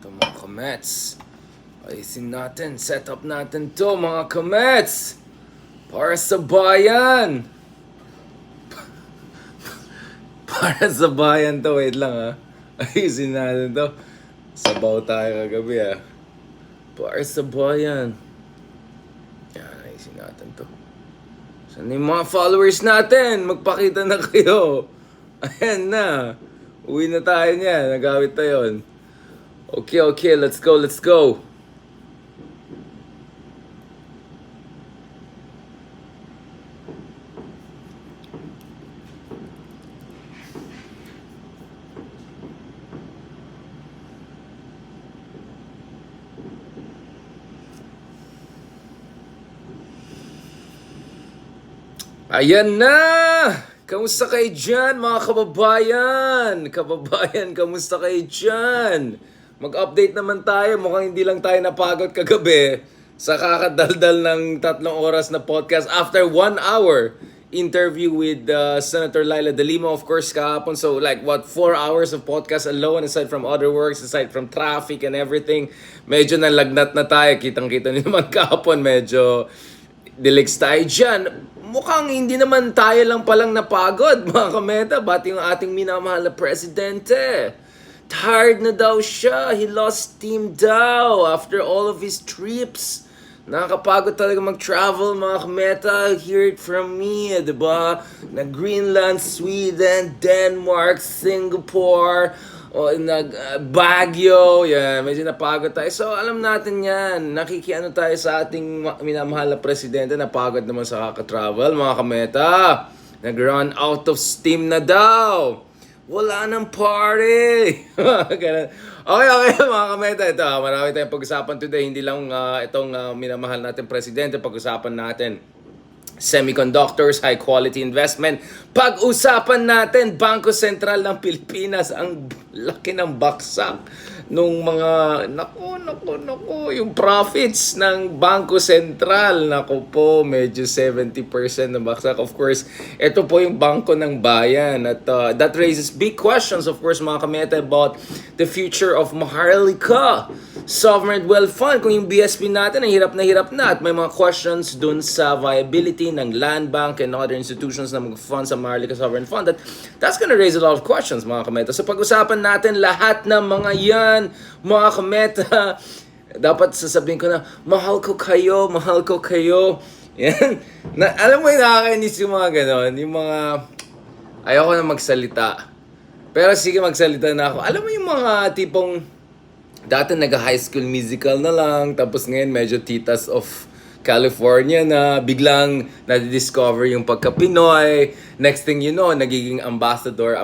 Ito mga kamets. Ayusin natin, set up natin to mga kamets. Para sa bayan. Para sa bayan to, wait lang ha. Ayusin natin to. Sabaw tayo kagabi ha. Para sa bayan. Yan, ayusin natin to. Saan yung mga followers natin? Magpakita na kayo. Ayan na. Uwi na tayo niya. Nagawit tayo yun. Okay, let's go. Ayan na! Kamusta kayo dyan, mga kababayan? Kamusta kayo dyan? Mag-update naman tayo. Mukhang hindi lang tayo napagod kagabi sa kakadaldal ng 3 oras na podcast after 1 hour interview with Senator Laila De Lima, of course, kahapon. So, 4 hours of podcast alone, aside from other works, aside from traffic and everything. Medyo nalagnat na tayo. Kitang-kita niyo naman kahapon, medyo delays tayo dyan. Mukhang hindi naman tayo lang palang napagod, mga kameta. Ba't yung ating minamahal na presidente? Tired na daw siya. He lost steam daw after all of his trips. Nakakapagod talaga mag-travel, mga kameta. Hear it from me, diba? Na Greenland, Sweden, Denmark, Singapore, Baguio, yan, medyo napagod tayo. So, alam natin yan, nakikiano tayo sa ating minamahal na presidente, napagod naman sa kaka-travel, mga kameta. Nag-run out of steam na daw. Wala nang party. Okay, mga kameta, ito, marami tayong pag-usapan today. Hindi lang itong minamahal natin presidente, pag-usapan natin semiconductors, high quality investment. Pag-usapan natin, Bangko Sentral ng Pilipinas, ang laki ng baksak nung mga, naku, yung profits ng Bangko Sentral. Naku po, medyo 70% na baksak. Of course, ito po yung Bangko ng Bayan. At that raises big questions, of course, mga kameta, about the future of Maharlika Sovereign Wealth Fund. Kung yung BSP natin ay hirap na at may mga questions dun sa viability ng Land Bank and other institutions na mag-fund sa Maharlika Sovereign Fund, that's gonna raise a lot of questions, mga kameta. So pag-usapan natin lahat ng mga yan, mga kameta. Dapat sasabihin ko na, mahal ko kayo. Yan. Alam mo yung nakakainis yung mga ganon, yung mga ayoko na magsalita. Pero sige, magsalita na ako. Alam mo yung mga tipong dati nag-high school musical na lang, tapos ngayon medyo titas of California na, biglang na-discover yung pagka-Pinoy. Next thing you know, nagiging ambassador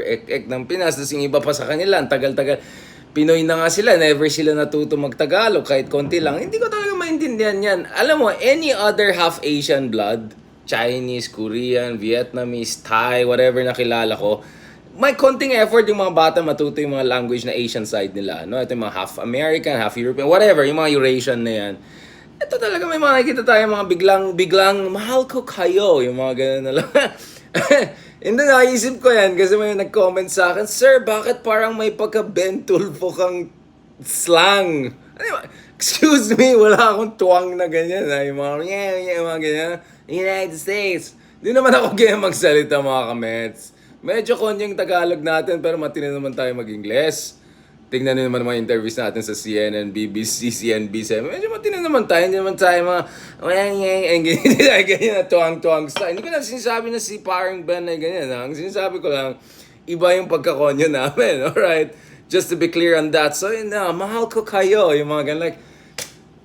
ek ng Pinas. Tapos yung iba pa sa kanila, ang tagal-tagal. Pinoy na nga sila, never sila natuto mag-Tagalog, kahit konti lang. Hindi ko talaga maintindihan yan. Alam mo, any other half Asian blood, Chinese, Korean, Vietnamese, Thai, whatever na kilala ko, may konting effort yung mga bata matuto yung mga language na Asian side nila. No? Ito yung mga half American, half European, whatever, yung mga Eurasian na yan. Ito talaga may makikita tayo mga biglang, mahal ko kayo, yung mga ganun na lang. Hindi, naisip ko yan kasi may nag-comment sa akin, Sir, bakit parang may pagka-bentulfo kang slang? Excuse me, wala akong tuwang na ganyan. Yung mga ganyan. United States. Hindi naman ako ganyan magsalita, mga kamets. Medyo konyang Tagalog natin, pero matino naman tayo mag-Ingles. Tingnan nyo naman mga interviews natin sa CNN, BBC, CNBC. Medyo matino naman tayo. Hindi naman tayo mga, ganyan na tuwang-tuwang style. Hindi ko na sinasabi na si Paring Ben ay ganyan. Ang sinasabi ko lang, iba yung pagkakonyo namin. Alright? Just to be clear on that. So, yun na, mahal ko kayo. Yung mga ganyan, like,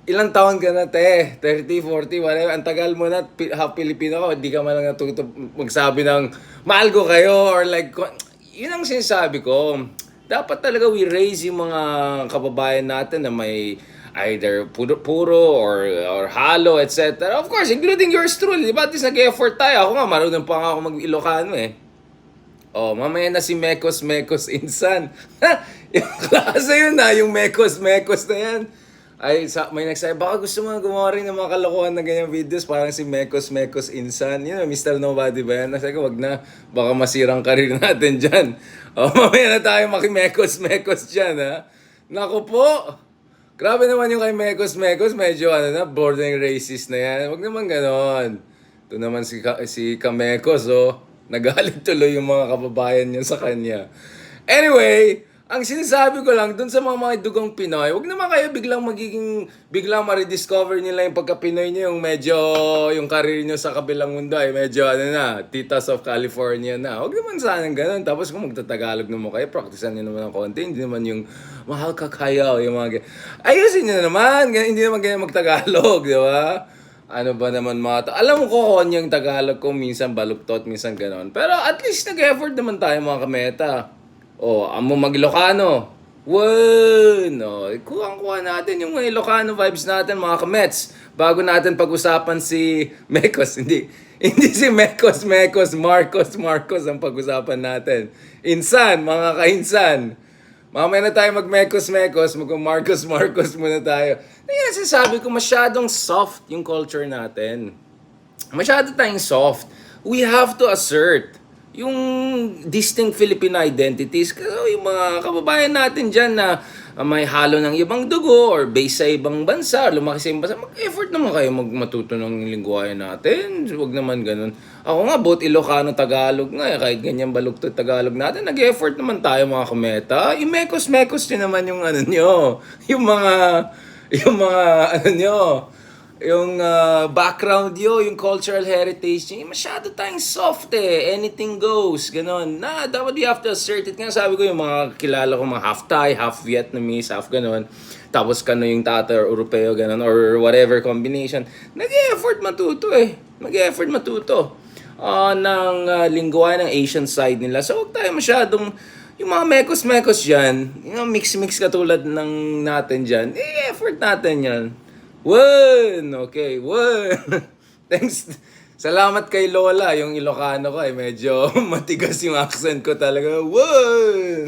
ilang taon ka na, 30, 40, whatever. Ang tagal mo na, half Filipino ka, hindi ka man lang natuto magsabi ng mahal ko kayo or like, yun ang sinasabi ko. Dapat talaga we raise yung mga kababayan natin na may either puro or halo, etc. Of course, including yours truly. Diba? At least nag-effort tayo. Ako nga, marunong pa ako mag-Ilocano eh. Oh, mamaya na si Mekos Insan. Yung klase yun na, yung Mekos na yan. May nagsabi, baka gusto mo gumawa rin ng mga kalokohan na ganyang videos, parang si Mekos Insan. You know, Mr. Nobody ba yan? Nasabi ko, wag na, baka masirang karir natin dyan. Mamaya na tayo makimekos dyan, ha? Naku po! Grabe naman yung kay Mekos Mekos, medyo ano na, bordering racist na yan. Huwag naman ganon. Ito naman si Kamekos, oh. Nagalit tuloy yung mga kababayan niya sa kanya. Anyway, ang sinasabi ko lang, dun sa mga dugang Pinoy, huwag naman kayo biglang ma-rediscover nila yung pagka-Pinoy niyo, yung medyo, yung career niyo sa kabilang mundo ay medyo, ano na, Titas of California na. Huwag naman sanang ganun. Tapos kung magtatagalog naman kayo, practicean niyo naman ng konti. Hindi naman yung mahal ka kaya, yung mga ayusin niyo naman. Hindi naman ganyan magtagalog, di ba? Ano ba naman mga alam mo ko yung Tagalog ko, minsan baluktot, minsan ganon. Pero at least nag-effort naman tayo mga kameta. O, amo mag-Ilocano. Won! O, kuha natin yung mga Ilocano vibes natin mga kamets. Bago natin pag-usapan si Mekos. Hindi si Mekos, Marcos ang pag-usapan natin. Insan, mga kainsan. Mamaya na tayo mag-Mekos, mag-Marcos muna tayo. Kaya sinasabi ko, masyadong soft yung culture natin. Masyado tayong soft. We have to assert yung distinct Filipino identities. Kasi yung mga kababayan natin dyan na may halo ng ibang dugo or base sa ibang bansa, lumaki sa ibang bansa, mag-effort naman kayo matuto ng lingwahe natin. Huwag naman ganun. Ako nga, both Ilocano, Tagalog nga, kahit ganyan baluktot Tagalog natin, nag-effort naman tayo mga kumeta. Yung mekos-mekos nyo naman yung ano nyo, yung mga ano nyo, yung background yung cultural heritage nyo, masyado tayong soft anything goes, ganon. Dapat you have to assert it. Kaya sabi ko yung mga kilala ko, mga half Thai, half Vietnamese, half ganon. Tapos kano yung Tata or Europeo, ganon, or whatever combination. Nag-e-effort matuto Nag-e-effort matuto ng lingwahe ng Asian side nila. So huwag tayo masyadong, yung mga mekos-mekos dyan, yung mix-mix katulad ng natin dyan, effort natin yan. Okay, Thanks. Salamat kay Lola, yung Ilocano ko medyo matigas yung accent ko talaga.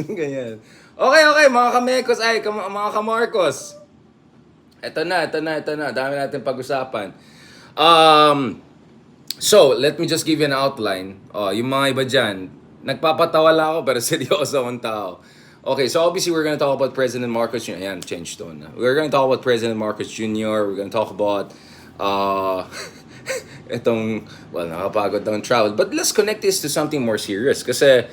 Ganyan. Okay, mga kamekos, mga kamarcos. Ito na. Dami natin pag-usapan. So, let me just give you an outline. Yung mga iba dyan, nagpapatawa lang ako pero seryoso akong tao. Okay, so obviously we're going to talk about President Marcos Jr. Ayan, change tone na. We're going to talk about President Marcos Jr. We're going to talk about nakapagod ng travel. But let's connect this to something more serious. Kasi,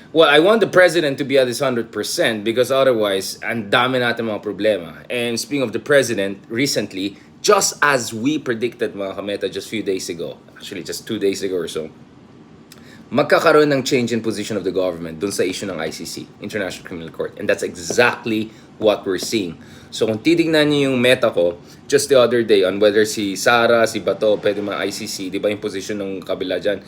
I want the president to be at his 100% because otherwise, ang dami natin mga problema. And speaking of the president, recently, just as we predicted mga kameta just few days ago, actually just 2 days ago or so, magkakaroon ng change in position of the government dun sa issue ng ICC, International Criminal Court. And that's exactly what we're seeing. So kung titignan niyo yung meta ko, just the other day on whether si Sara, si Bato, pwede mga ICC, di ba yung position ng kabila dyan,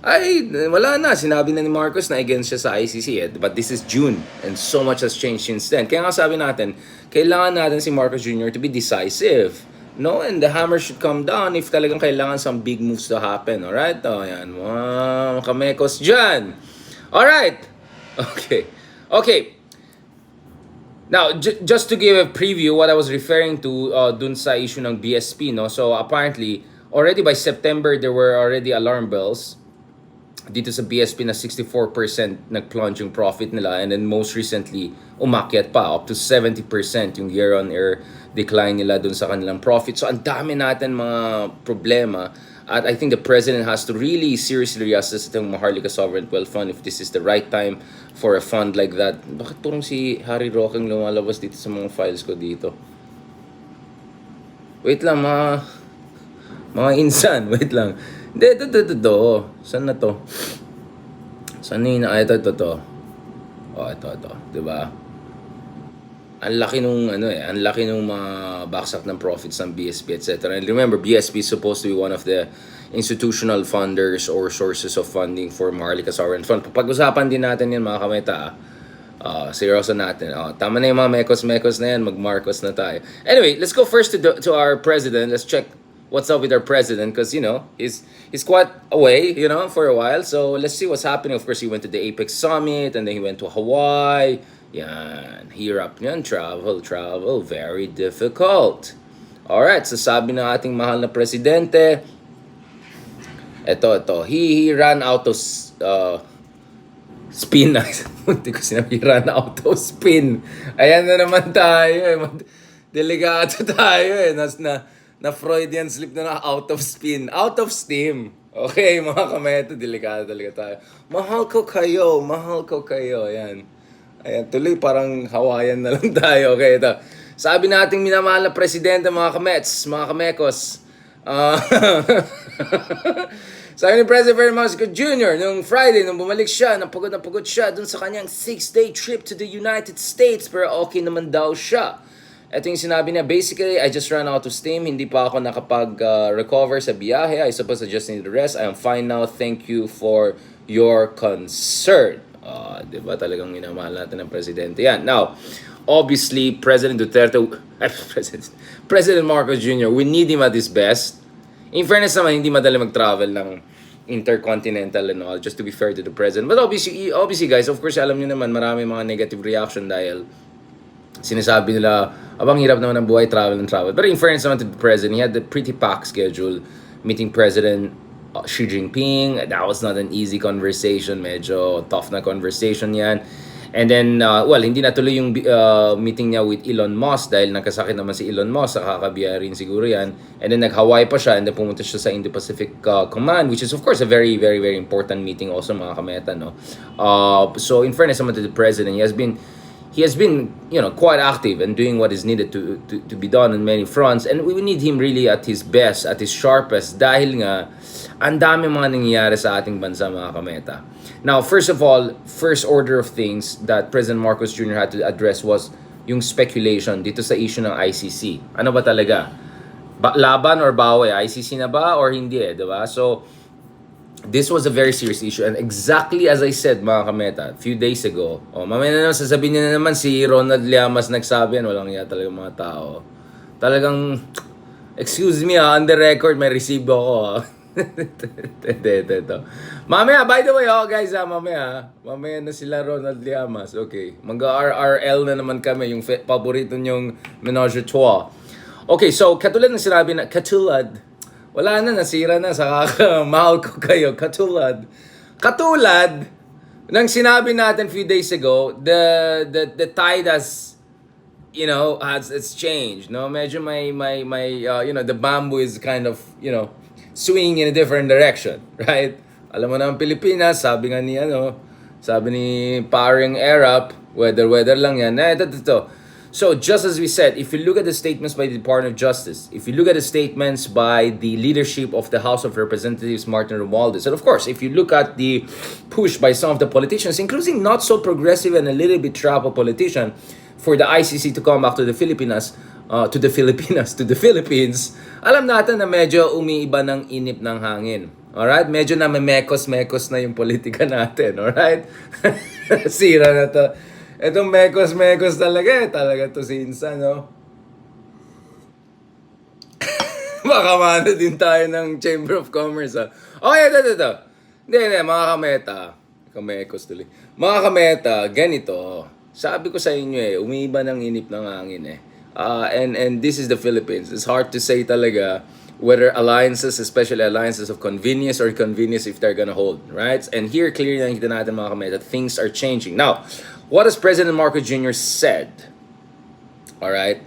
ay wala na. Sinabi na ni Marcos na against siya sa ICC. But this is June and so much has changed since then. Kaya nga sabi natin, kailangan natin si Marcos Jr. to be decisive. No, and the hammer should come down if talagang kailangan some big moves to happen. Alright? Yan. Mga kamekos dyan. Alright. Okay. Now, just to give a preview, what I was referring to dun sa issue ng BSP, no? So, apparently, already by September, there were already alarm bells dito sa BSP na 64% nag-plunge yung profit nila, and then most recently, umakyat pa up to 70% yung year-on-year decline nila dun sa kanilang profit. So, ang dami natin mga problema. At I think the president has to really seriously reassess itong Maharlika Sovereign Wealth Fund if this is the right time for a fund like that. Bakit turong si Harry Roque lumalabas dito sa mga files ko dito? Wait lang, mga insan. Wait lang. Hindi, ito. Saan na to? Saan na yun? Ito. Ito. Diba? Ang laki nung mga baksak ng profits ng BSP, etc. And remember, BSP is supposed to be one of the institutional funders or sources of funding for Maharlika Sovereign Fund. Pag-usapan din natin yan mga kameta. Seryoso natin. Tama na yung mga mekos na yan, mag-Marcos na tayo. Anyway, let's go first to our president. Let's check what's up with our president because, he's quite away, for a while. So, let's see what's happening. Of course, he went to the Apex Summit and then he went to Hawaii. Yan, hirap yan, travel, very difficult. Alright, so sabi ng ating mahal na presidente, ito, he ran out of Spin na. Munti ko sinabira na auto spin. Ayan na naman tayo eh. Delikado tayo eh. Na Freudian slip na out of spin. Out of steam. Okay, mga kameto, delikado talaga tayo. Mahal ko kayo, mahal ko kayo. Ayan. Ayan, tuloy parang Hawaiian na lang tayo. Okay, ito. Sabi nating minamahal na presidente, mga kamets, mga kamekos. Sabi ni President Maharlika Jr. nung Friday, nung bumalik siya, na pagod siya dun sa kanyang 6-day trip to the United States, pero okay naman daw siya. Ito yung sinabi niya, basically, I just ran out of steam, hindi pa ako nakapag-recover sa biyahe, I suppose I just need to rest, I am fine now, thank you for your concern. Diba talagang minamahal natin ng presidente yan. Now, obviously, President Marcos Jr., we need him at his best. In fairness naman, hindi madali mag-travel ng intercontinental and all, just to be fair to the president. But obviously guys, of course, alam niyo naman, marami mga negative reaction dahil sinasabi nila, abang hirap naman ng buhay, travel and travel. But in fairness naman to the president, he had a pretty packed schedule, meeting President Xi Jinping. That was not an easy conversation, medyo tough na conversation yan. And then, hindi natuloy yung meeting niya with Elon Musk dahil nagkasakit naman si Elon Musk, nakakabiya rin siguro yan. And then nag-Hawaii pa siya and then pumunta siya sa Indo-Pacific Command, which is of course a very, very, very important meeting also, mga kameta, no? So in fairness naman to the president, he has been quite active and doing what is needed to be done on many fronts, and we need him really at his best, at his sharpest, dahil nga ang dami mga nangyayari sa ating bansa, mga kameta. Now, first of all, first order of things that President Marcos Jr. had to address was yung speculation dito sa issue ng ICC. Ano ba talaga? Laban or bawi? ICC na ba or hindi diba? So, this was a very serious issue, and exactly as I said, mga kameta, a few days ago, mamaya na naman sasabihin niya na naman si Ronald Llamas nagsabi yan, walang iya talaga mga tao. Talagang, excuse me on the record, may resibo ako ito. Mamaya, by the way, guys, mamaya na sila Ronald Llamas. Okay, mag-RRL na naman kami, yung paborito nyong menage a trois. Okay, so katulad ng sinabi na, wala na, nasira na sa mahal ko kayo, katulad ng sinabi natin few days ago, the tide has, it's changed, no? Medyo may the bamboo is kind of, swinging in a different direction, right? Alam mo na ang Pilipinas, sabi ni paring Arab, weather lang yan. Ito. So, just as we said, if you look at the statements by the Department of Justice, if you look at the statements by the leadership of the House of Representatives, Martin Romualdez, and of course, if you look at the push by some of the politicians, including not so progressive and a little bit trapo politician, for the ICC to come back to the Philippines, alam natin na medyo umiiba ng inip ng hangin. Alright? Medyo na mekos-mekos na yung politika natin. Alright? Sira na to. Itong mekos-mekos talaga to si Insa, no? Baka mano din tayo ng Chamber of Commerce, ha? Okay, ito. Hindi, mga kameta. Kamekos tuloy. Mga kameta, ganito. Sabi ko sa inyo umiiba ng inip ng hangin and this is the Philippines. It's hard to say talaga whether alliances, especially alliances of convenience or convenience, if they're gonna hold, right? And here, clearly nakita natin, mga kameta, that things are changing. Now, what has President Marcos Jr. said? Alright?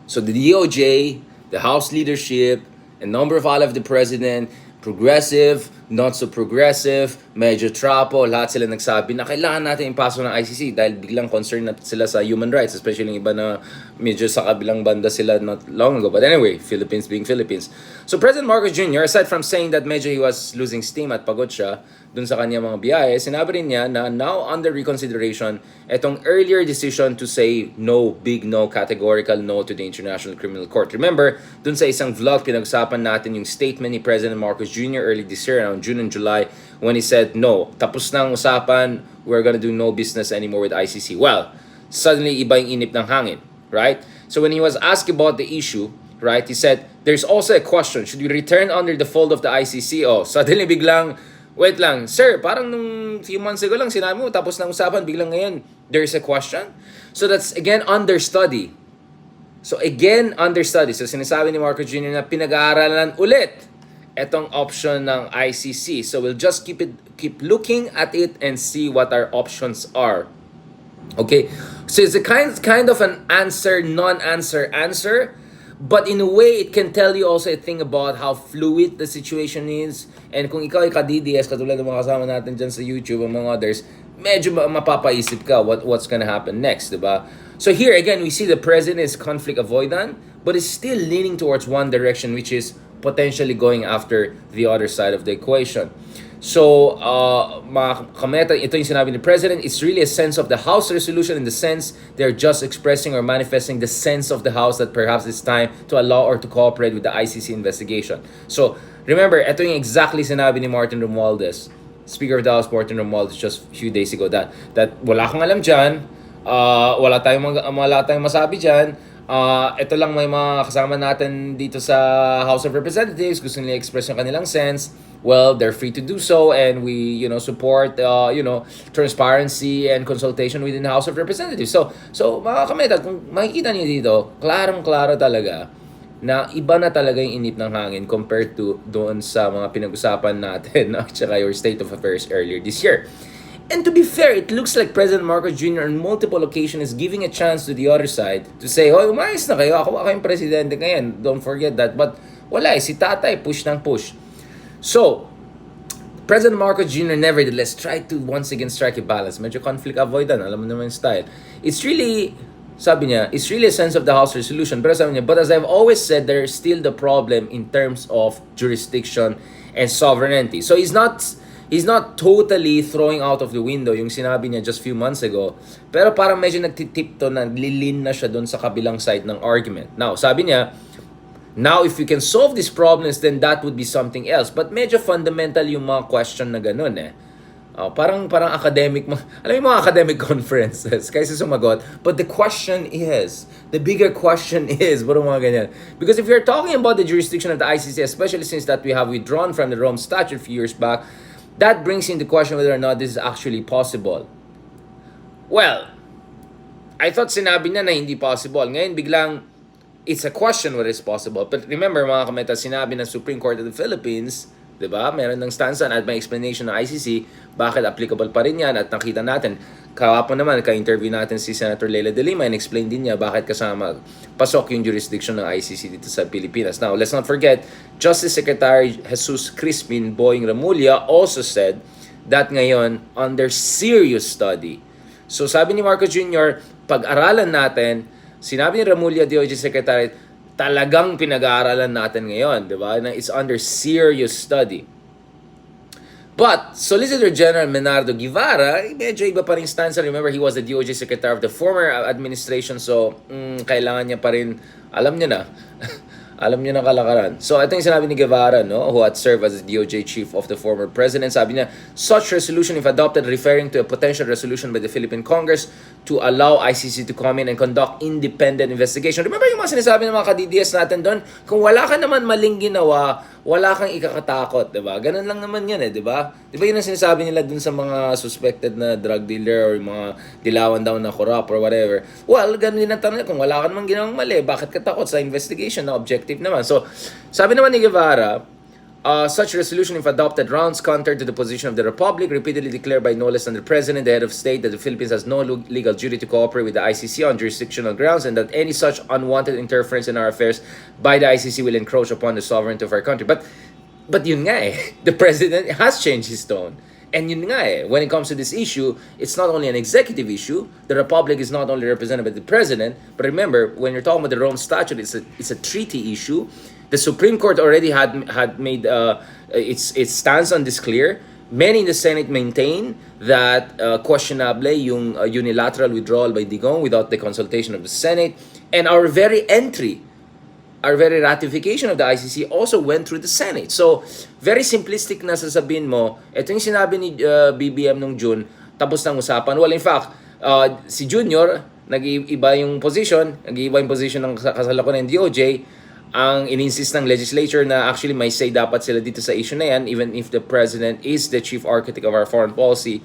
So the DOJ, the House leadership, a number of the president, progressive, not so progressive, medyo trapo, lahat sila nagsabi na kailangan natin ipasok ng ICC dahil biglang concerned na sila sa human rights, especially yung iba na medyo sa kabilang banda sila not long ago. But anyway, Philippines being Philippines. So President Marcos Jr., aside from saying that medyo he was losing steam at pagod siya dun sa kanya mga biyahe, sinabi rin niya na now under reconsideration, etong earlier decision to say no, big no, categorical no to the International Criminal Court. Remember, dun sa isang vlog, pinag-usapan natin yung statement ni President Marcos Jr. early this year, around June and July, when he said, no, tapos na ang usapan, we're gonna do no business anymore with ICC. Well, suddenly, iba yung inip ng hangin, right? So when he was asked about the issue, right, he said, there's also a question, should we return under the fold of the ICC? Suddenly biglang, wait lang, sir, parang nung few months ago lang sinabi mo, tapos na usapan, biglang ngayon, there's a question? So that's, again, under study. So sinasabi ni Marcos Jr. na pinag-aaralan ulit etong option ng ICC. So we'll just keep looking at it and see what our options are. Okay, so it's a kind of an answer, non-answer answer, but in a way, it can tell you also a thing about how fluid the situation is. And kung ikaw ay ka-DDS, katulad ng mga kasama natin dyan sa YouTube, among others, medyo mapapaisip ka what's gonna happen next, diba? So here, again, we see the president is conflict avoidant, but is still leaning towards one direction, which is potentially going after the other side of the equation. So, mga kameta, ito yung sinabi ni President, it's really a sense of the House resolution in the sense they're just expressing or manifesting the sense of the House that perhaps it's time to allow or to cooperate with the ICC investigation. So, remember, ito yung exactly sinabi ni Martin Romualdez, Speaker of the House Martin Romualdez, just a few days ago, that wala kang alam dyan, wala tayong masabi dyan. Ito lang may mga kasama natin dito sa House of Representatives, gusto nila express yung kanilang sense. Well, they're free to do so, and we, support, transparency and consultation within the House of Representatives. So mga kameta, kung makikita niyo dito, klarong-klaro talaga na iba na talaga yung inip ng hangin compared to doon sa mga pinag-usapan natin at saka your state of affairs earlier this year. And to be fair, it looks like President Marcos Jr. on multiple occasions is giving a chance to the other side to say, hoy, umayos na kayo, ako yung presidente ngayon, don't forget that. But wala si tatay, push ng push. So, President Marcos Jr. nevertheless tried to once again strike a balance. Medyo conflict avoidant, alam mo naman yung style. It's really, sabi niya, it's really a sense of the House resolution. Pero sabi niya, but as I've always said, there's still the problem in terms of jurisdiction and sovereignty. So he's not totally throwing out of the window yung sinabi niya just few months ago. Pero parang medyo nagtitipto na lilin na siya doon sa kabilang side ng argument. Now, sabi niya, now, if you can solve these problems, then that would be something else. But medyo fundamental yung mga question na ganun eh. Parang academic, alam mo mga academic conferences, kaysa sumagot. But the bigger question is, mga ganyan. Because if you're talking about the jurisdiction of the ICC, especially since that we have withdrawn from the Rome Statute a few years back, that brings into question whether or not this is actually possible. Well, I thought sinabi niya na hindi possible. Ngayon, biglang, it's a question whether it's possible. But remember, mga kameta, sinabi ng Supreme Court of the Philippines, di ba? Meron ng stance at may explanation ng ICC, bakit applicable pa rin yan, at nakita natin, kahapon naman, ka-interview natin si Senator Leila de Lima and explain din niya bakit kasama pasok yung jurisdiction ng ICC dito sa Pilipinas. Now, let's not forget, Justice Secretary Jesus Crispin Boying Remulla also said that ngayon, under serious study. So sabi ni Marcos Jr., pag-aralan natin, sinabi ni Remulla, DOJ Secretary, talagang pinag-aaralan natin ngayon, di ba? Na it's under serious study. But Solicitor General Menardo Guevara, medyo iba pa rin stance. Remember, he was the DOJ Secretary of the former administration, so kailangan niya pa rin, alam niya na, alam niya na kalakaran. So ito yung sinabi ni Guevara, who had served as the DOJ chief of the former president. Sabi niya, such resolution, if adopted, referring to a potential resolution by the Philippine Congress to allow ICC to come in and conduct independent investigation. Remember yung mga sinasabi ng mga ka-DDS natin doon? Kung wala ka naman maling ginawa, wala kang ikakatakot, diba? Ganun lang naman yan diba? Diba yun ang sinasabi nila dun sa mga suspected na drug dealer or mga dilawan daw na corrupt or whatever. Well, ganun din ang tanong, kung wala ka naman ginawang mali, bakit ka takot sa investigation na objective naman? So, sabi naman ni Guevara, such resolution, if adopted, rounds counter to the position of the Republic, repeatedly declared by no less than the President, the head of state, that the Philippines has no legal duty to cooperate with the ICC on jurisdictional grounds, and that any such unwanted interference in our affairs by the ICC will encroach upon the sovereignty of our country. But yun nga the President has changed his tone. And yun nga when it comes to this issue, it's not only an executive issue. The Republic is not only represented by the President, but remember, when you're talking about the Rome Statute, it's a treaty issue. The Supreme Court already had made its stance on this clear. Many in the Senate maintain that questionable yung unilateral withdrawal by Digong without the consultation of the Senate. And our very ratification of the ICC also went through the Senate. So, very simplistic na sasabihin mo, ito yung sinabi ni BBM nung June, tapos ng usapan. Well, in fact, si Junior, nag-iiba yung position ng kasalakuan ng DOJ, ang in-insist ng legislature na actually may say dapat sila dito sa issue na yan, even if the President is the chief architect of our foreign policy.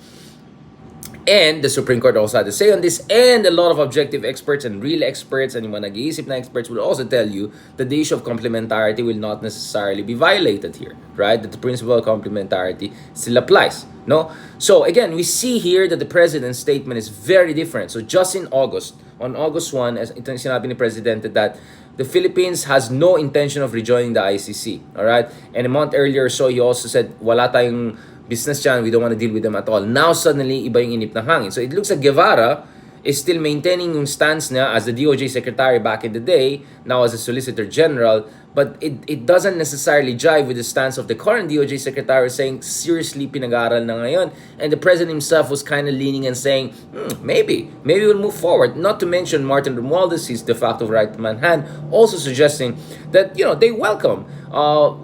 And the Supreme Court also had to say on this, and a lot of objective experts and real experts and yung mga nag-iisip na experts will also tell you that the issue of complementarity will not necessarily be violated here, right? That the principle of complementarity still applies, no? So again, we see here that the President's statement is very different. So just in August, on August 1, as ito yung sinabi ni Presidente that the Philippines has no intention of rejoining the ICC, all right? And a month earlier or so, he also said, wala tayong business dyan, we don't want to deal with them at all. Now, suddenly, iba yung inip ng hangin. So, it looks like Guevara is still maintaining yung stance niya as the DOJ secretary back in the day, now as a solicitor general, but it doesn't necessarily jive with the stance of the current DOJ secretary saying, seriously, pinag-aaral na ngayon. And the president himself was kind of leaning and saying, maybe we'll move forward. Not to mention Martin Romualdez, he's de facto right-man hand, also suggesting that, they welcome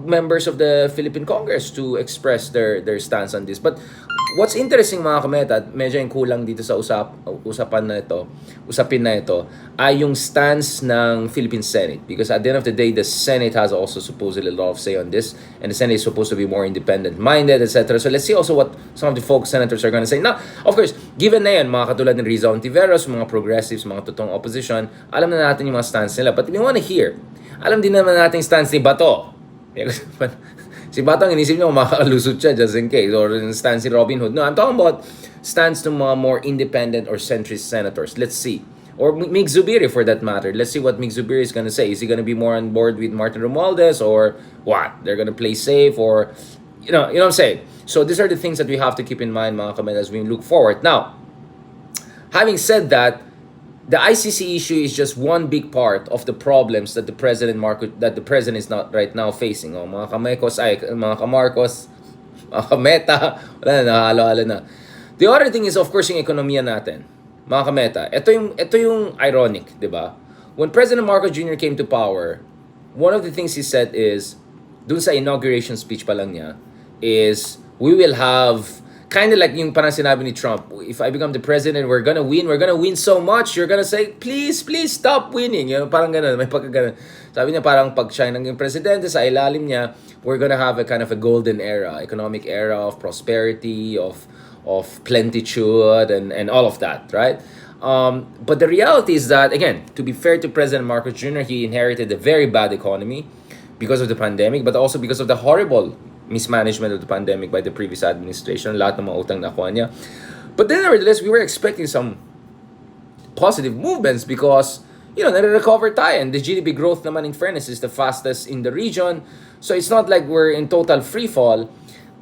members of the Philippine Congress to express their stance on this. But what's interesting mga kameta, at medyo yung kulang dito sa usapin na ito, ay yung stance ng Philippine Senate. Because at the end of the day, the Senate has also supposedly a lot of say on this, and the Senate is supposed to be more independent-minded, etc. So let's see also what some of the folks senators are going to say. Now, of course, given na yan, mga katulad ng Rizal Ontiveros, mga progressives, mga totoong opposition, alam na natin yung mga stance nila. But we want to hear, alam din naman natin stance ni Bato. Si Batang inisip niya makakalusot siya just in case, or stance si Robin Hood. No, I'm talking about stance ng mga more independent or centrist senators. Let's see. Or Mig Zubiri for that matter. Let's see what Mig Zubiri is going to say. Is he going to be more on board with Martin Romualdez, or what? They're going to play safe, or you know what I'm saying? So these are the things that we have to keep in mind, mga kamay, as we look forward. Now, having said that, the ICC issue is just one big part of the problems that the president is not right now facing. Mga kamarcos, mga kameta, wala na, halo-halo na. The other thing is, of course, yung ekonomiya natin. Mga kameta, ito yung ironic, di ba? When President Marcos Jr. came to power, one of the things he said is, dun sa inauguration speech pa lang niya, is, we will have kind of like yung parang sinabi ni Trump, if I become the president, we're gonna win so much, you're gonna say, please stop winning. Parang ganun, may pagkaganon. Sabi niya parang pag siya naging presidente, sa ilalim niya, we're gonna have a kind of a golden era, economic era of prosperity, of plenitude, and all of that, right? But the reality is that, again, to be fair to President Marcos Jr., he inherited a very bad economy because of the pandemic, but also because of the horrible mismanagement of the pandemic by the previous administration, lahat ng mga utang na nakuha niya. But then, nevertheless, we were expecting some positive movements because, nare-recover tayo, and the GDP growth naman, in fairness, is the fastest in the region. So it's not like we're in total free fall.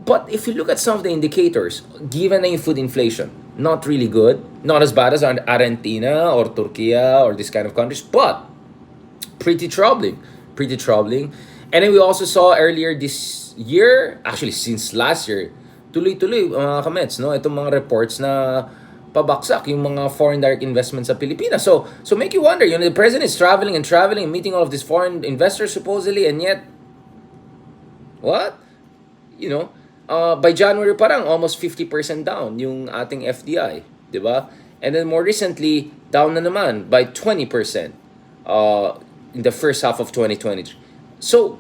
But if you look at some of the indicators, given na yung food inflation, not really good, not as bad as Argentina or Turkey or these kind of countries, but pretty troubling. And then we also saw earlier this year, actually since last year, tuloy-tuloy mga kamets, no? Itong mga reports na pabaksak yung mga foreign direct investments sa Pilipinas. So make you wonder, the president is traveling, meeting all of these foreign investors supposedly, and yet, what? By January parang almost 50% down yung ating FDI, di ba? And then more recently, down na naman by 20% in the first half of 2023. So,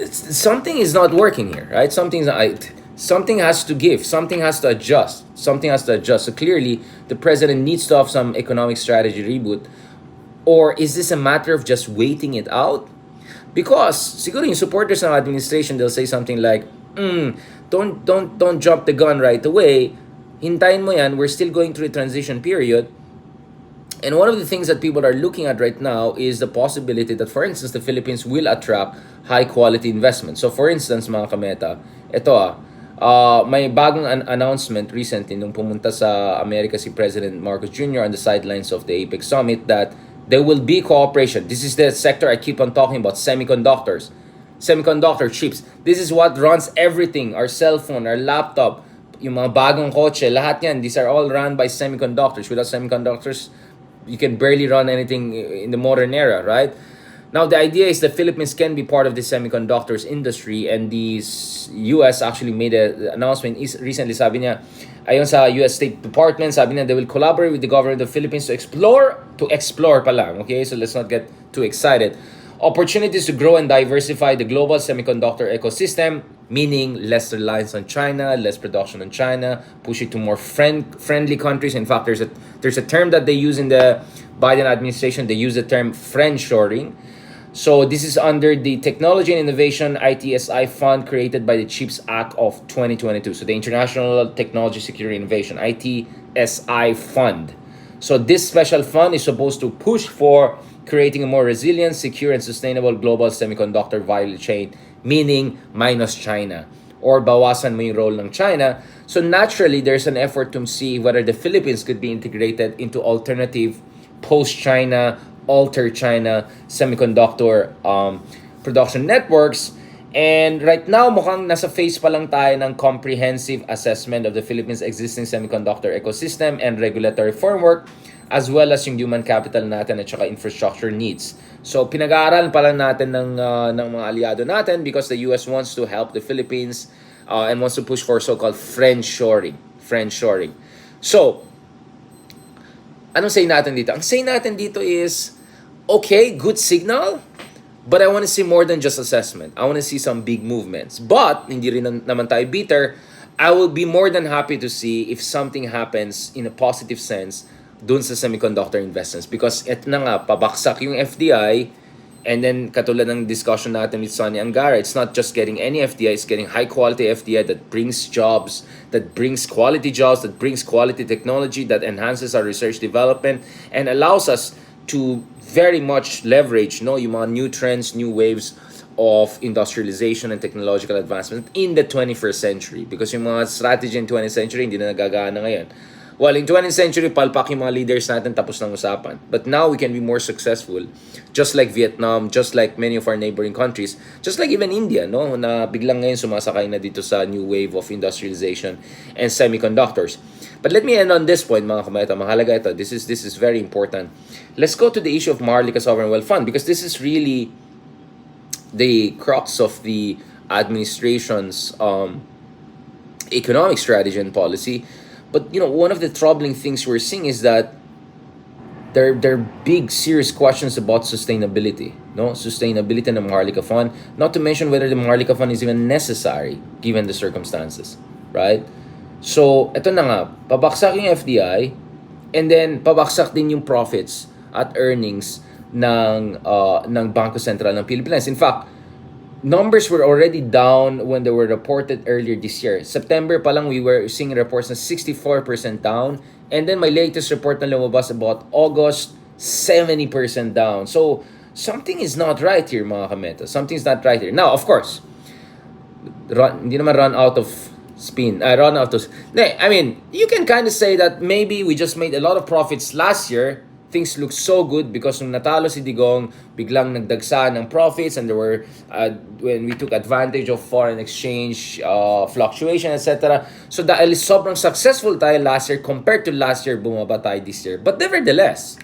something is not working here, right? Something has to give. Something has to adjust. So clearly, the president needs to have some economic strategy reboot. Or is this a matter of just waiting it out? Because siguro yung supporters ng administration, they'll say something like, don't jump the gun right away. Hintayin mo yan. We're still going through a transition period. And one of the things that people are looking at right now is the possibility that, for instance, the Philippines will attract high-quality investment. So, for instance, mga kameta, may bagong announcement recently nung pumunta sa Amerika si President Marcos Jr. on the sidelines of the APEC Summit that there will be cooperation. This is the sector I keep on talking about, semiconductor chips. This is what runs everything, our cell phone, our laptop, yung mga bagong kotse, lahat yan, these are all run by semiconductors. Without semiconductors, you can barely run anything in the modern era, right? Now, the idea is the Philippines can be part of the semiconductors industry, and the US actually made an announcement recently. Sabi niya, ayon sa US State Department, sabi niya they will collaborate with the government of the Philippines to explore pa lang, okay? So let's not get too excited. Opportunities to grow and diversify the global semiconductor ecosystem meaning less reliance on China, less production on China, pushing to more friendly countries. In fact, there's a term that they use in the Biden administration. They use the term friendshoring. So this is under the Technology and Innovation ITSI Fund created by the CHIPS Act of 2022. So the International Technology Security Innovation, ITSI Fund. So this special fund is supposed to push for creating a more resilient, secure, and sustainable global semiconductor value chain, meaning minus China, or bawasan mo yung role ng China. So naturally, there's an effort to see whether the Philippines could be integrated into alternative post-China, alter China semiconductor production networks. And right now, mukhang nasa phase pa lang tayo ng comprehensive assessment of the Philippines' existing semiconductor ecosystem and regulatory framework, as well as yung human capital natin at saka infrastructure needs. So pinag-aaral pa lang natin ng mga aliado natin because the US wants to help the Philippines and wants to push for so-called friendshoring. So, anong say natin dito? Ang say natin dito is, okay, good signal, but I want to see more than just assessment. I want to see some big movements. But, hindi rin naman tayo bitter, I will be more than happy to see if something happens in a positive sense dun sa semiconductor investments. Because eto na nga, pabaksak yung FDI, and then katulad ng discussion natin with Sonny Angara, it's not just getting any FDI, it's getting high-quality FDI that brings jobs, that brings quality jobs, that brings quality technology, that enhances our research development, and allows us to very much leverage yung mga new trends, new waves of industrialization and technological advancement in the 21st century. Because yung mga strategy in 20th century, hindi na nagagana ngayon. Well, in 20th century, palpak yung mga leaders natin, tapos ng usapan. But now, we can be more successful, just like Vietnam, just like many of our neighboring countries, just like even India, no? Na biglang ngayon sumasakay na dito sa new wave of industrialization and semiconductors. But let me end on this point, mga kameta. Mahalaga ito. This is very important. Let's go to the issue of Maharlika Sovereign Wealth Fund, because this is really the crux of the administration's economic strategy and policy. But one of the troubling things we're seeing is that there are big, serious questions about sustainability. No, sustainability ng Maharlika Fund. Not to mention whether the Maharlika Fund is even necessary given the circumstances, right? So, eto na nga, pabaksak yung FDI, and then pabaksak din yung profits at earnings ng Bangko Sentral ng Pilipinas. In fact, numbers were already down when they were reported earlier this year. September pa lang, we were seeing reports na 64% down, and then my latest report na lumabas about August, 70% down. So, something is not right here, mga kameta. Something's not right here. Now, of course, hindi naman run out of spin. I mean, you can kind of say that maybe we just made a lot of profits last year. Things look so good because nung natalo si Digong, biglang nagdagsa ng profits, and there were when we took advantage of foreign exchange fluctuation, etc. So dahil sobrang successful tayo last year compared to last year, bumaba tayo this year. But nevertheless,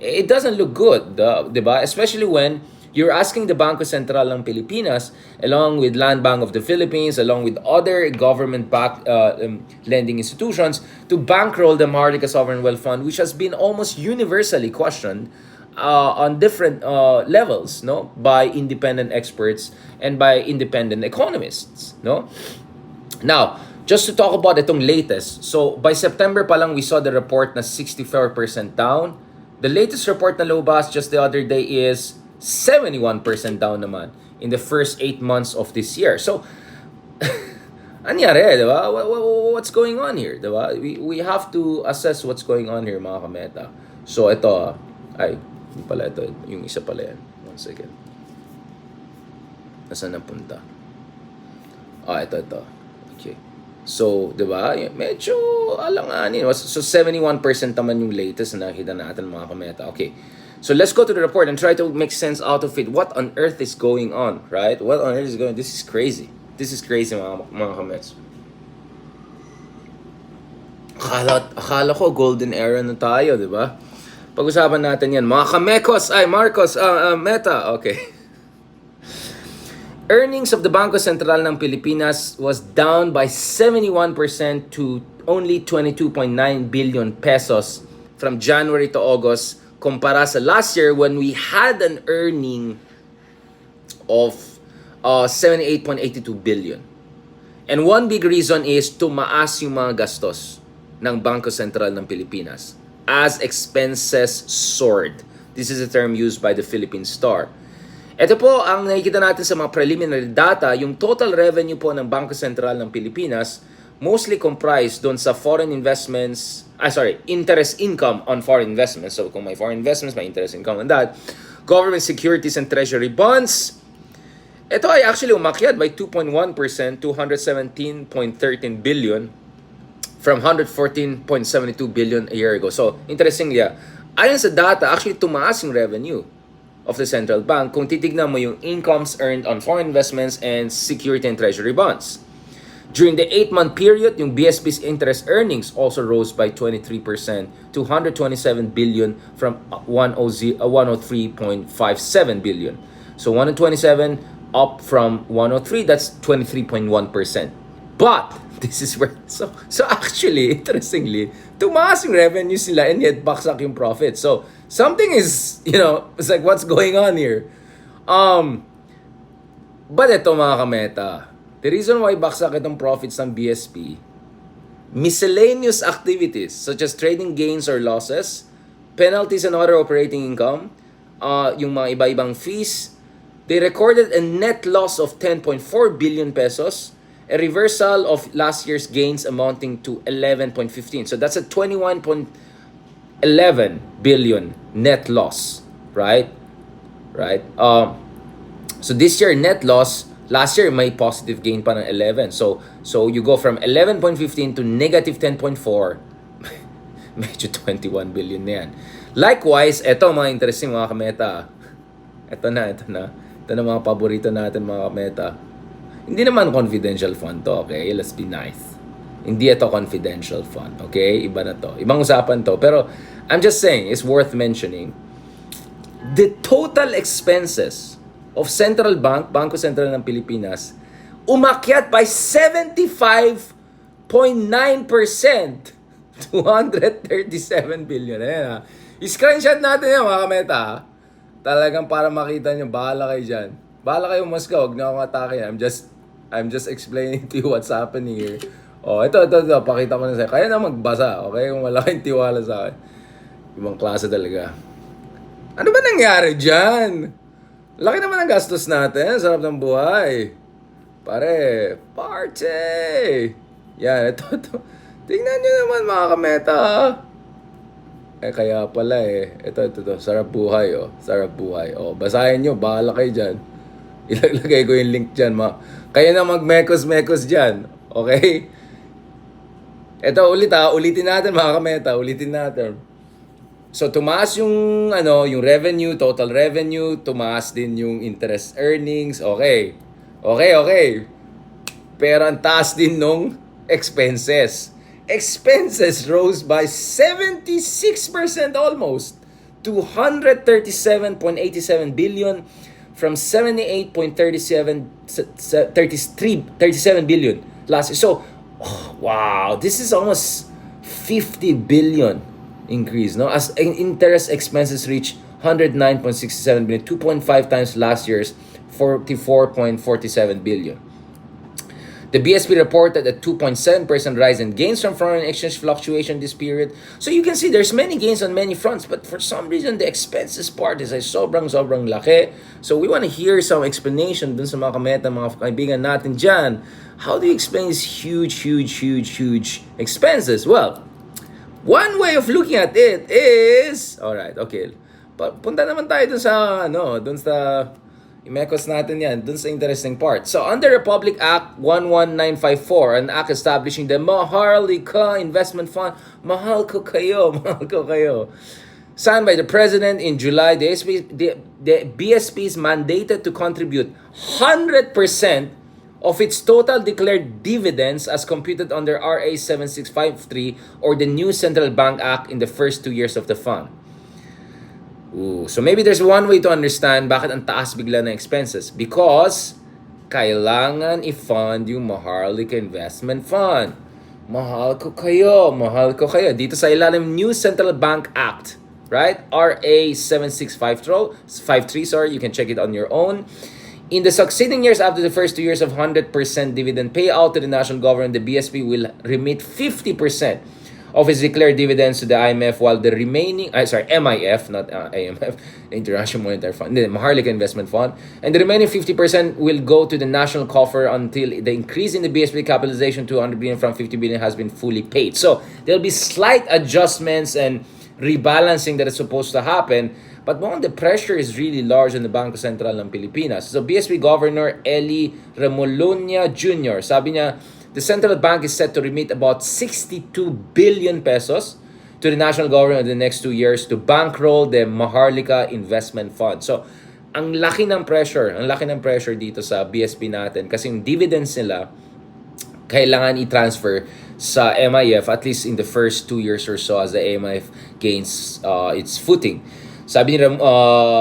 it doesn't look good, diba? Especially when you're asking the Bangko Sentral ng Pilipinas, along with Land Bank of the Philippines, along with other government-backed lending institutions, to bankroll the Maharlika Sovereign Wealth Fund, which has been almost universally questioned on different levels, no, by independent experts and by independent economists, no. Now, just to talk about itong latest, so by September pa lang we saw the report na 64% down. The latest report na lumabas just the other day is 71% down naman in the first 8 months of this year. So, anyari, diba? What's going on here, diba? We have to assess what's going on here, mga kameta. So, ito, hindi pala ito, yung isa pala yan. 1 second. Nasaan napunta? Ito. Okay. So, diba? Medyo alanganin. So, 71% naman yung latest na nakita natin, mga kameta. Okay. So let's go to the report and try to make sense out of it. What on earth is going on, right? What on earth is going on? This is crazy. This is crazy, mga kamets. Akala ko golden era na tayo, di ba? Pag-usapan natin yan. Mga kamekos, Marcos, Meta, okay. Earnings of the Bangko Sentral ng Pilipinas was down by 71% to only 22.9 billion pesos from January to August, kumpara sa last year when we had an earning of 78.82 billion. And one big reason is tumaas yung mga gastos ng Bangko Sentral ng Pilipinas as expenses soared. This is a term used by the Philippine Star. Ito po ang nakikita natin sa mga preliminary data, yung total revenue po ng Bangko Sentral ng Pilipinas mostly comprised doon sa foreign investments, interest income on foreign investments. So kung may foreign investments, may interest income on that. Government securities and treasury bonds. Ito ay actually umakyat by 2.1% to 117.13 billion from 114.72 billion a year ago. So interestingly, ayon sa data, actually tumaas yung revenue of the central bank kung titignan mo yung incomes earned on foreign investments and security and treasury bonds. During the 8-month period, yung BSP's interest earnings also rose by 23% to 127 billion from 103.57 billion. So 127 up from 103, that's 23.1%. But this is where so actually interestingly, tumaas yung revenue sila and yet baksak yung profit. So something is, it's like what's going on here? But ito mga kameta, the reason why baksak itong profits ng BSP, miscellaneous activities such as trading gains or losses, penalties and other operating income, yung mga iba-ibang fees, they recorded a net loss of 10.4 billion pesos, a reversal of last year's gains amounting to 11.15. So that's a 21.11 billion net loss, right? Right? So this year net loss, last year may positive gain pa ng 11. So you go from 11.15 to negative 10.4. Medyo 21 billion na yan. Likewise, eto mga interesting mga kameta. Ito na. Ito na mga paborito natin mga kameta. Hindi naman confidential fund to, okay? Let's be nice. Hindi ito confidential fund, okay? Iba na to. Ibang usapan to. Pero I'm just saying, it's worth mentioning. The total expenses of Central Bank, Bangko Sentral ng Pilipinas, umakyat by 75.9% to 137 billion. Ayan ha. I-screenshot natin yan mga kameta ha. Talagang para makita nyo, bahala kayo dyan. Bahala kayo Moscow, huwag na akong atake. I'm just explaining to you what's happening here. Oh, ito. Pakita ko na sa'yo. Kaya na magbasa, okay? Kung wala kayong tiwala sa akin. Ibang klase talaga. Ano ba nangyari dyan? Laki naman ang gastos natin. Sarap ng buhay. Pare, party! Yan, ito. Tingnan nyo naman mga kameta. Kaya pala Ito. Sarap buhay, oh. Sarap buhay. Oh, basahin nyo. Bahala kayo dyan. Ilalagay ko yung link dyan, Kaya na mag-mekos-mekos dyan. Okay? Ito, ulitin natin mga kameta. Ulitin natin. So, tumaas yung revenue, total revenue. Tumaas din yung interest earnings. Okay. Pero ang taas din nung expenses. Expenses rose by 76% almost to 137.87 billion from 78.37 billion last year. So, wow, this is almost 50 billion increase, no? As interest expenses reach 109.67 billion, 2.5 times last year's 44.47 billion. The BSP reported a 2.7% rise in gains from foreign exchange fluctuation this period. So you can see there's many gains on many fronts, but for some reason the expenses part is ay sobrang laki. So we want to hear some explanation dun sa mga kameta, mga kaibigan natin dyan. How do you explain these huge expenses? Well, one way of looking at it is, alright, okay. Punta naman tayo dun sa i-mekos natin yan, dun sa interesting part. So, under Republic Act 11954, an act establishing the Maharlika Investment Fund, mahal ko kayo. Signed by the President in July, the BSP is mandated to contribute 100% of its total declared dividends as computed under RA 7653 or the new Central Bank Act in the first 2 years of the fund. So maybe there's one way to understand bakit ang taas bigla ng expenses. Because kailangan i-fund yung Maharlika Investment Fund. Mahal ko kayo. Dito sa ilalim New Central Bank Act, right? RA 7653, you can check it on your own. In the succeeding years after the first 2 years of 100% dividend payout to the national government, the BSP will remit 50% of its declared dividends to the IMF, while the remaining, MIF, not IMF, International Monetary Fund, the Maharlika Investment Fund, and the remaining 50% will go to the national coffer until the increase in the BSP capitalization to 100 billion from 50 billion has been fully paid. So there'll be slight adjustments and rebalancing that is supposed to happen. But the pressure is really large on the Bangko Sentral ng Pilipinas. So BSP Governor Eli Remolonia Jr., sabi niya, the central bank is set to remit about 62 billion pesos to the national government in the next 2 years to bankroll the Maharlika Investment Fund. So, ang laki ng pressure dito sa BSP natin kasi yung dividends nila kailangan i-transfer sa MIF at least in the first 2 years or so as the MIF gains its footing. Sabi ni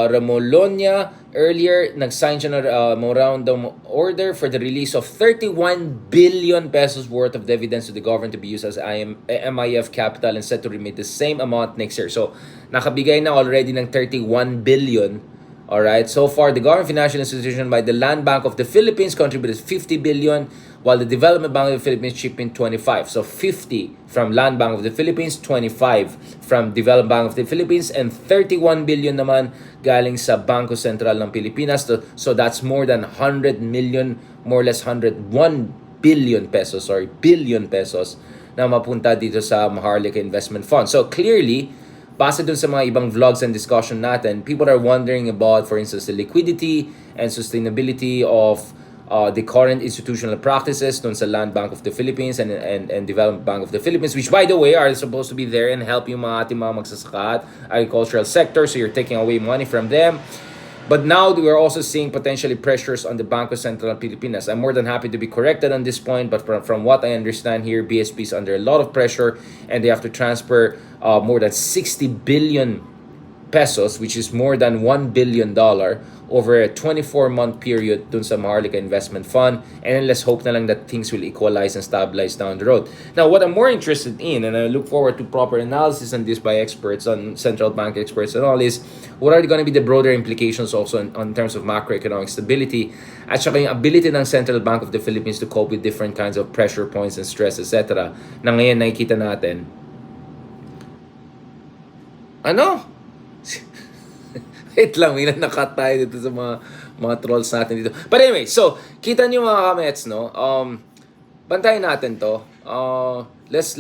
Remolonia, earlier, nag-sign siya ng memorandum order for the release of 31 billion pesos worth of dividends to the government to be used as MIF capital and set to remit the same amount next year. So, nakabigay na already ng 31 billion. Alright, so far, the government financial institution by the Land Bank of the Philippines contributed 50 billion, while the Development Bank of the Philippines chipped in 25. So 50 from Land Bank of the Philippines, 25 from Development Bank of the Philippines, and 31 billion naman galing sa Bangko Sentral ng Pilipinas. So that's more than 100 million, more or less 101 billion pesos, billion pesos na mapunta dito sa Maharlika Investment Fund. So clearly, base dun sa mga ibang vlogs and discussion natin, people are wondering about, for instance, the liquidity and sustainability of the current institutional practices dun sa Land Bank of the Philippines and Development Bank of the Philippines, which, by the way, are supposed to be there and help yung mga ating mga magsasaka at agricultural sector, so you're taking away money from them. But now we are also seeing potentially pressures on the Bangko Sentral ng Pilipinas. I'm more than happy to be corrected on this point, but from what I understand here, BSP is under a lot of pressure and they have to transfer more than 60 billion pesos, which is more than $1 billion over a 24-month period dun sa Maharlika Investment Fund. And then let's hope na lang that things will equalize and stabilize down the road. Now, what I'm more interested in, and I look forward to proper analysis on this by experts, on central bank experts and all, is what are going to be the broader implications also in terms of macroeconomic stability at saka yung ability ng Central Bank of the Philippines to cope with different kinds of pressure points and stress, etc. Na ngayon nakikita natin. Wait lang, may nakat tayo dito sa mga trolls natin dito. But anyway, so, kita nyo mga kamets, no? Bantayan natin to. Let's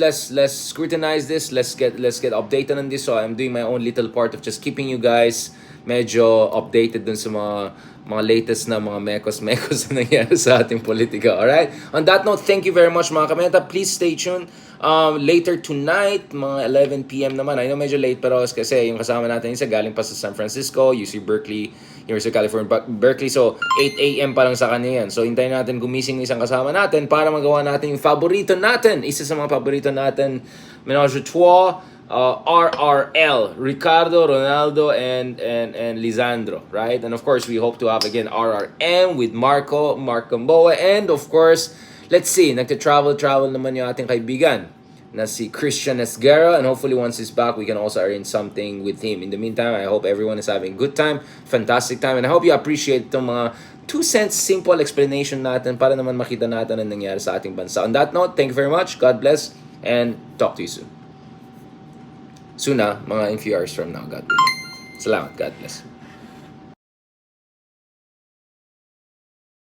scrutinize this. Let's get updated on this. So, I'm doing my own little part of just keeping you guys medyo updated dun sa mga latest na mga mekos na nangyari sa ating politika. Alright? On that note, thank you very much mga kameta. Please stay tuned. Later tonight, mga 11 p.m. naman. I know medyo late pero kasi yung kasama natin isa galing pa sa San Francisco, UC Berkeley, University of California, Berkeley. So, 8 a.m. pa lang sa kanya yan. So, hintayin natin gumising ng isang kasama natin para magawa natin yung paborito natin. Isa sa mga paborito natin, Menage a Trois, RRL, Ricardo, Ronaldo, and Lisandro, right? And of course, we hope to have again RRM with Mark Gamboa, and of course, let's see, nagte-travel naman yung ating kaibigan na si Christian Esguerra, and hopefully once he's back, we can also arrange something with him. In the meantime, I hope everyone is having a good time, fantastic time, and I hope you appreciate itong mga 2 cents simple explanation natin para naman makita natin ang nangyari sa ating bansa. On that note, thank you very much, God bless, and talk to you soon. Soon mga in few hours from now, God willing. Salamat, God bless.